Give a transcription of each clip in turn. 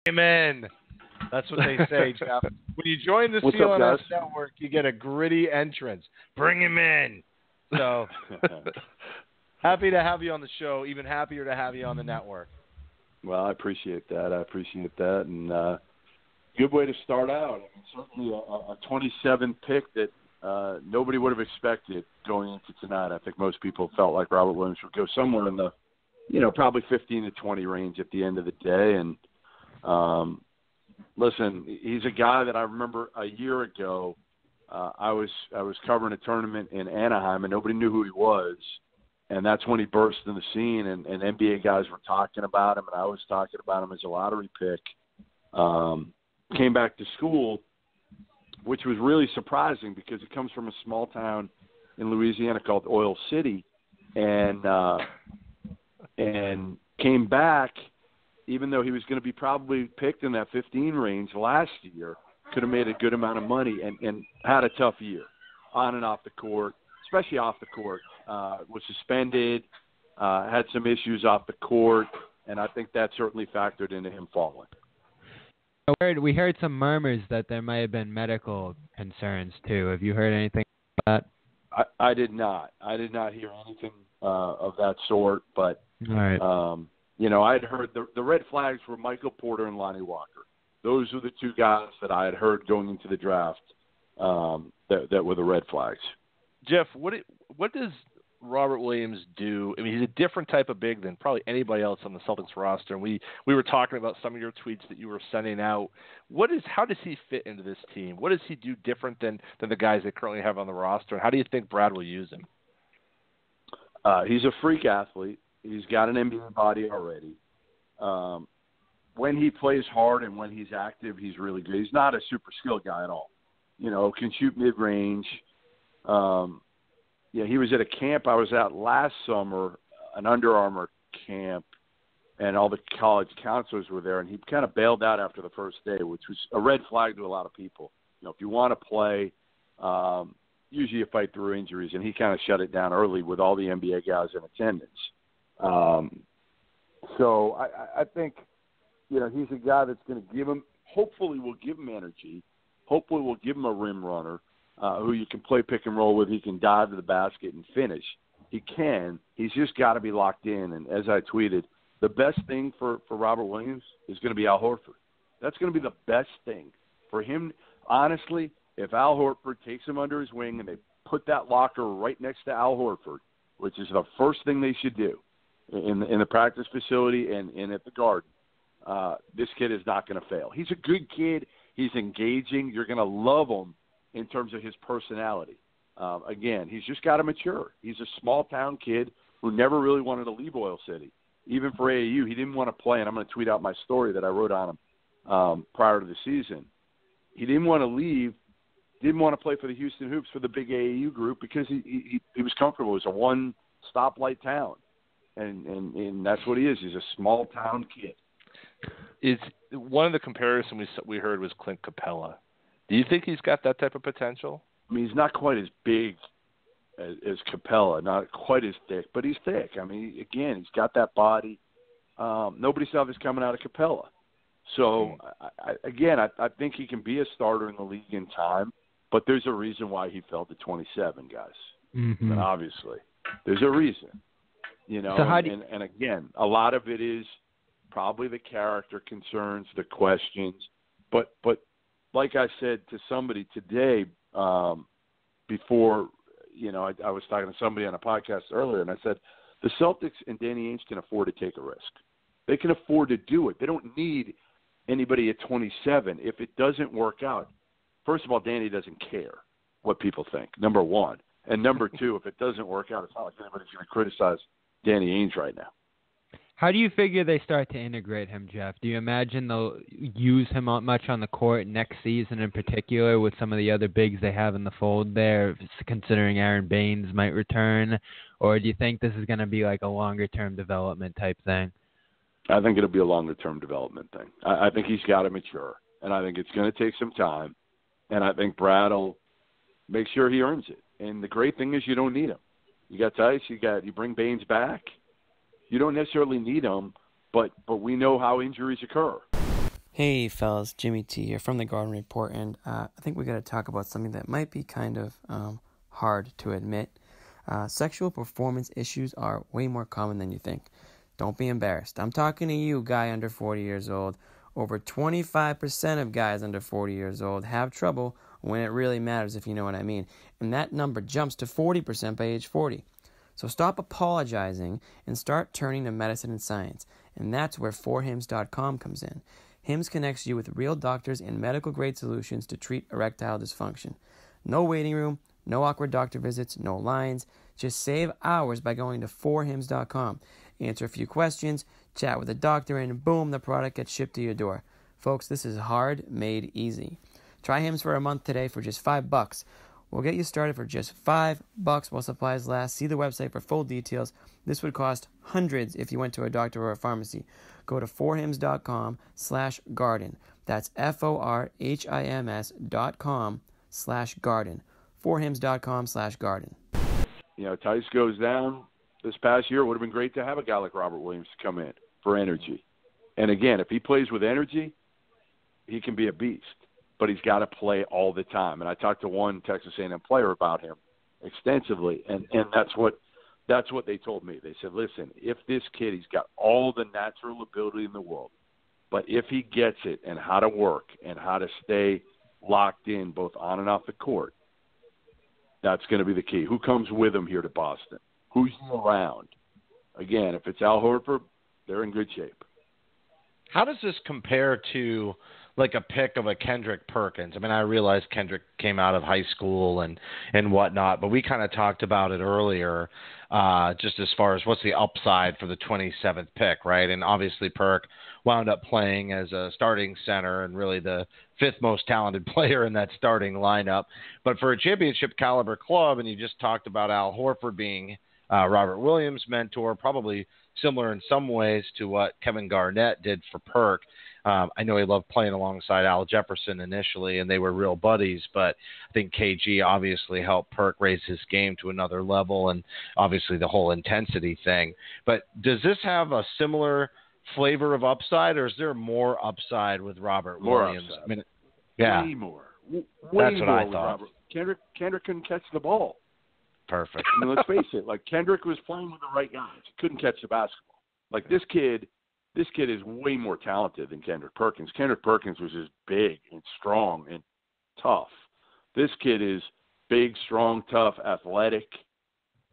Amen. That's what they say, Jeff. When you join the What's CLNS up, guys? network, you get a gritty entrance. Bring him in. So happy to have you on the show. Even happier to have you on the network. Well, I appreciate that. And good way to start out. I mean, certainly a 27 pick that nobody would have expected going into tonight. I think most people felt like Robert Williams would go somewhere in the, probably 15 to 20 range at the end of the day. And listen, he's a guy that I remember a year ago. I was covering a tournament in Anaheim, and nobody knew who he was. And that's when he burst in the scene, and NBA guys were talking about him, and I was talking about him as a lottery pick. Came back to school, which was really surprising because he comes from a small town in Louisiana called Oil City, and came back, even though he was going to be probably picked in that 15 range last year, could have made a good amount of money and had a tough year on and off the court, especially off the court. Was suspended, had some issues off the court, and I think that certainly factored into him falling. We heard some murmurs that there might have been medical concerns, too. Have you heard anything about that? I did not. I did not hear anything of that sort, but all right. I had heard the red flags were Michael Porter and Lonnie Walker. Those were the two guys that I had heard going into the draft that were the red flags. Jeff, what does Robert Williams do? I mean, he's a different type of big than probably anybody else on the Celtics roster. And we were talking about some of your tweets that you were sending out. How does he fit into this team? What does he do different than the guys they currently have on the roster? And how do you think Brad will use him? He's a freak athlete. He's got an NBA body already. When he plays hard and when he's active, he's really good. He's not a super skilled guy at all. Can shoot mid-range. He was at a camp I was at last summer, an Under Armour camp, and all the college counselors were there, and he kind of bailed out after the first day, which was a red flag to a lot of people. If you want to play, usually you fight through injuries, and he kind of shut it down early with all the NBA guys in attendance. So I think, he's a guy that's going to give him, hopefully will give him energy, hopefully will give him a rim runner, who you can play pick and roll with. He can dive to the basket and finish. He can. He's just got to be locked in. And as I tweeted, the best thing for Robert Williams is going to be Al Horford. That's going to be the best thing for him. Honestly, if Al Horford takes him under his wing and they put that locker right next to Al Horford, which is the first thing they should do in the practice facility and at the Garden, this kid is not going to fail. He's a good kid. He's engaging. You're going to love him in terms of his personality. Again, he's just got to mature. He's a small-town kid who never really wanted to leave Oil City. Even for AAU, he didn't want to play, and I'm going to tweet out my story that I wrote on him prior to the season. He didn't want to leave, didn't want to play for the Houston Hoops for the big AAU group because he was comfortable. It was a one-stoplight town, and that's what he is. He's a small-town kid. Is one of the comparisons we heard was Clint Capella. Do you think he's got that type of potential? I mean, he's not quite as big as Capella, not quite as thick, but he's thick. I mean, again, he's got that body. Nobody saw this coming out of Capella. So, I think he can be a starter in the league in time, but there's a reason why he fell to 27, guys. Mm-hmm. And obviously, there's a reason. So and again, a lot of it is probably the character concerns, the questions, but like I said to somebody today, before, I was talking to somebody on a podcast earlier, and I said, the Celtics and Danny Ainge can afford to take a risk. They can afford to do it. They don't need anybody at 27 if it doesn't work out. First of all, Danny doesn't care what people think, number one. And number two, if it doesn't work out, it's not like anybody's going to criticize Danny Ainge right now. How do you figure they start to integrate him, Jeff? Do you imagine they'll use him much on the court next season in particular with some of the other bigs they have in the fold there, considering Aaron Baines might return? Or do you think this is going to be like a longer-term development type thing? I think it'll be a longer-term development thing. I think he's got to mature, and I think it's going to take some time, and I think Brad will make sure he earns it. And the great thing is you don't need him. You got Tice, you bring Baines back. You don't necessarily need him, but we know how injuries occur. Hey fellas, Jimmy T here from the Garden Report, and I think we got to talk about something that might be kind of hard to admit. Sexual performance issues are way more common than you think. Don't be embarrassed. I'm talking to you, guy under 40 years old. Over 25% of guys under 40 years old have trouble when it really matters, if you know what I mean. And that number jumps to 40% by age 40. So stop apologizing and start turning to medicine and science. And that's where 4hims.com comes in. HIMS connects you with real doctors and medical-grade solutions to treat erectile dysfunction. No waiting room, no awkward doctor visits, no lines. Just save hours by going to 4hims.com. Answer a few questions, chat with a doctor, and boom, the product gets shipped to your door. Folks, this is hard made easy. Try HIMS for a month today for just $5. We'll get you started for just $5 while supplies last. See the website for full details. This would cost hundreds if you went to a doctor or a pharmacy. Go to 4hims.com/garden. That's FORHIMS.com/garden. 4hims.com/garden. You know, Tice goes down this past year. It would have been great to have a guy like Robert Williams to come in for energy. And again, if he plays with energy, he can be a beast. But he's got to play all the time. And I talked to one Texas A&M player about him extensively, and that's what they told me. They said, listen, if this kid, he's got all the natural ability in the world, but if he gets it and how to work and how to stay locked in both on and off the court, that's going to be the key. Who comes with him here to Boston? Who's around? Again, if it's Al Horford, they're in good shape. How does this compare to like a pick of a Kendrick Perkins? I mean, I realize Kendrick came out of high school and whatnot, but we kind of talked about it earlier, just as far as what's the upside for the 27th pick, right? And obviously Perk wound up playing as a starting center and really the fifth most talented player in that starting lineup. But for a championship caliber club, and you just talked about Al Horford being Robert Williams' mentor, probably similar in some ways to what Kevin Garnett did for Perk. I know he loved playing alongside Al Jefferson initially, and they were real buddies, but I think KG obviously helped Perk raise his game to another level, and obviously the whole intensity thing. But does this have a similar flavor of upside, or is there more upside with Robert Williams? Upside. I mean, yeah. Way more. That's what I thought. Robert. Kendrick couldn't catch the ball. Perfect. I mean, let's face it. Like, Kendrick was playing with the right guys. He couldn't catch the basketball. Like, this kid is way more talented than Kendrick Perkins. Kendrick Perkins was just big and strong and tough. This kid is big, strong, tough, athletic.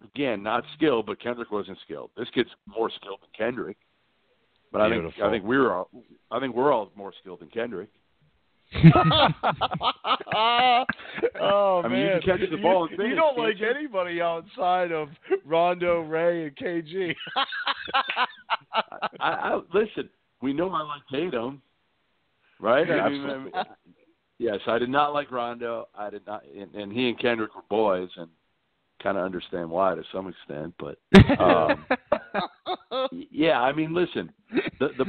Again, not skilled, but Kendrick wasn't skilled. This kid's more skilled than Kendrick. But I think we're all more skilled than Kendrick. Oh, I mean, man. you can catch the ball and finish. You don't like anybody outside of Rondo, Ray, and KG. I listen. We know I like Tatum, right? Absolutely. Yes, I did not like Rondo. I did not, and he and Kendrick were boys, and kind of understand why to some extent. But yeah, I mean, listen. The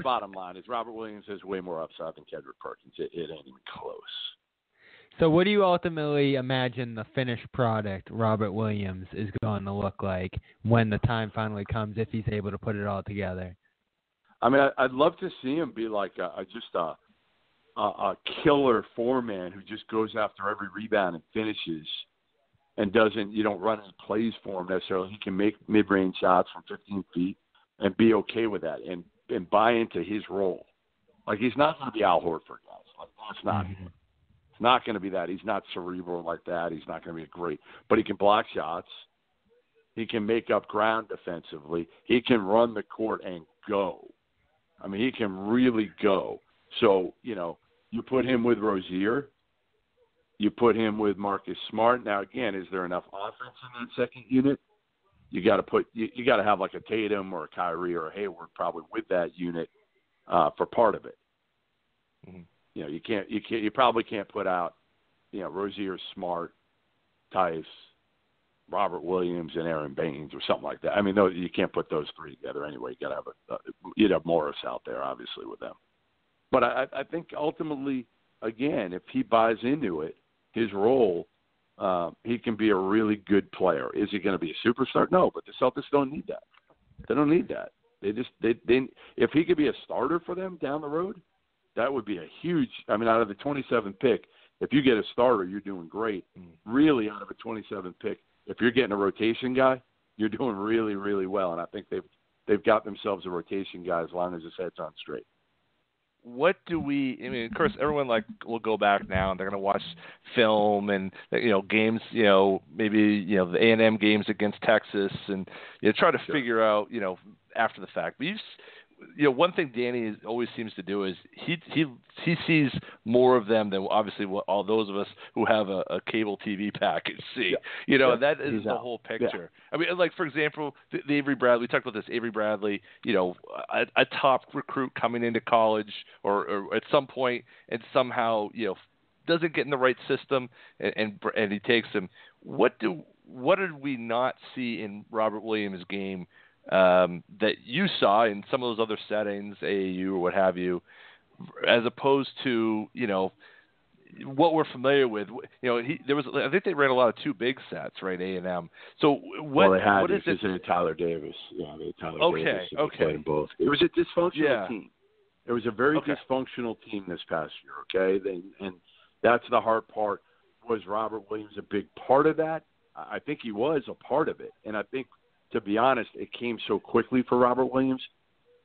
bottom line is Robert Williams has way more upside than Kendrick Perkins. It ain't even close. So what do you ultimately imagine the finished product Robert Williams is going to look like when the time finally comes, if he's able to put it all together? I mean, I'd love to see him be like a killer four-man who just goes after every rebound and finishes and you don't run any plays for him necessarily. He can make mid-range shots from 15 feet and be okay with that and buy into his role. Like, he's not going to be Al Horford, guys. Like, that's not him. It's not going to be that. He's not cerebral like that. He's not going to be but he can block shots. He can make up ground defensively. He can run the court and go. I mean, he can really go. So, you put him with Rozier. You put him with Marcus Smart. Now, again, is there enough offense in that second unit? You got to have like a Tatum or a Kyrie or a Hayward probably with that unit for part of it. Mm-hmm. You probably can't put out, Rozier, Smart, Tice, Robert Williams, and Aaron Baines or something like that. I mean, you can't put those three together anyway. You got to have you'd have Morris out there obviously with them. But I think ultimately, again, if he buys into it, his role, he can be a really good player. Is he going to be a superstar? No, but the Celtics don't need that. They don't need that. They if he could be a starter for them down the road, That would be a huge – I mean, out of the 27th pick, if you get a starter, you're doing great. Really, out of a 27th pick, if you're getting a rotation guy, you're doing really, really well. And I think they've got themselves a rotation guy as long as his head's on straight. What do we? I mean, of course, everyone will go back now and they're going to watch film and games. Maybe the A&M games against Texas and try to figure out after the fact. But one thing Danny always seems to do is he sees more of them than obviously what all those of us who have a cable TV package see. That is the whole picture. Yeah. I mean, like for example, the Avery Bradley. We talked about this. Avery Bradley, a top recruit coming into college or at some point and somehow doesn't get in the right system and he takes him. What did we not see in Robert Williams' game that you saw in some of those other settings, AAU or what have you, as opposed to what we're familiar with? I think they ran a lot of two big sets, right? A&M. So what is it? They had Tyler Davis. Yeah, they had Tyler Davis. Okay. Both. It was a dysfunctional team. It was a very dysfunctional team this past year. Okay, and that's the hard part. Was Robert Williams a big part of that? I think he was a part of it, and I think, to be honest, it came so quickly for Robert Williams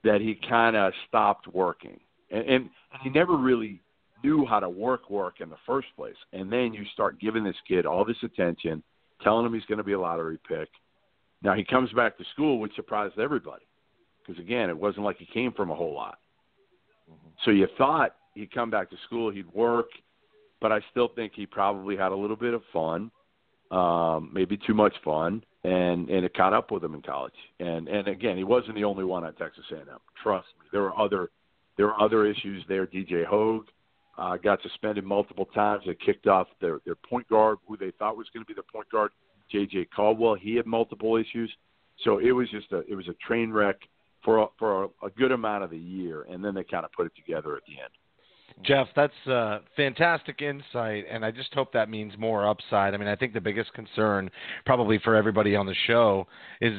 that he kind of stopped working. And he never really knew how to work in the first place. And then you start giving this kid all this attention, telling him he's going to be a lottery pick. Now he comes back to school, which surprised everybody. Because, again, it wasn't like he came from a whole lot. Mm-hmm. So you thought he'd come back to school, he'd work, but I still think he probably had a little bit of fun, maybe too much fun. And it caught up with him in college. And again, he wasn't the only one at Texas A&M. Trust me, there were other issues there. DJ Hogue got suspended multiple times. They kicked off their point guard, who they thought was going to be their point guard, J.J. Caldwell. He had multiple issues. So it was a train wreck for a good amount of the year, and then they kind of put it together at the end. Jeff, that's fantastic insight, and I just hope that means more upside. I mean, I think the biggest concern probably for everybody on the show is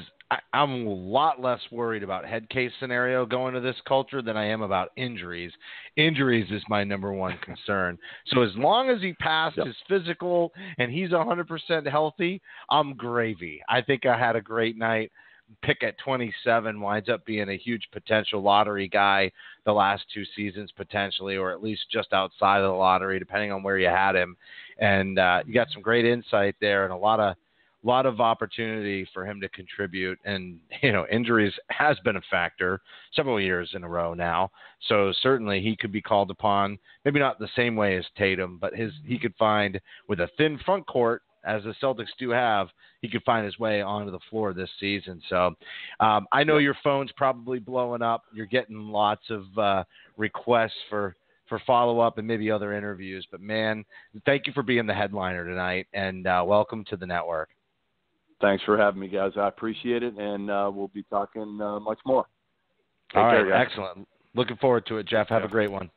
I'm a lot less worried about head case scenario going to this culture than I am about injuries. Injuries is my number one concern. So as long as he passed his physical and he's 100% healthy, I'm gravy. I think I had a great night. Pick at 27 winds up being a huge potential lottery guy the last two seasons potentially, or at least just outside of the lottery, depending on where you had him. And you got some great insight there and a lot of opportunity for him to contribute. And, injuries has been a factor several years in a row now. So certainly he could be called upon, maybe not the same way as Tatum, but he could find with a thin front court, as the Celtics do have, he could find his way onto the floor this season. So I know your phone's probably blowing up. You're getting lots of requests for follow-up and maybe other interviews. But, man, thank you for being the headliner tonight, and welcome to the network. Thanks for having me, guys. I appreciate it, and we'll be talking much more. All right, excellent. Looking forward to it, Jeff. Have a great one.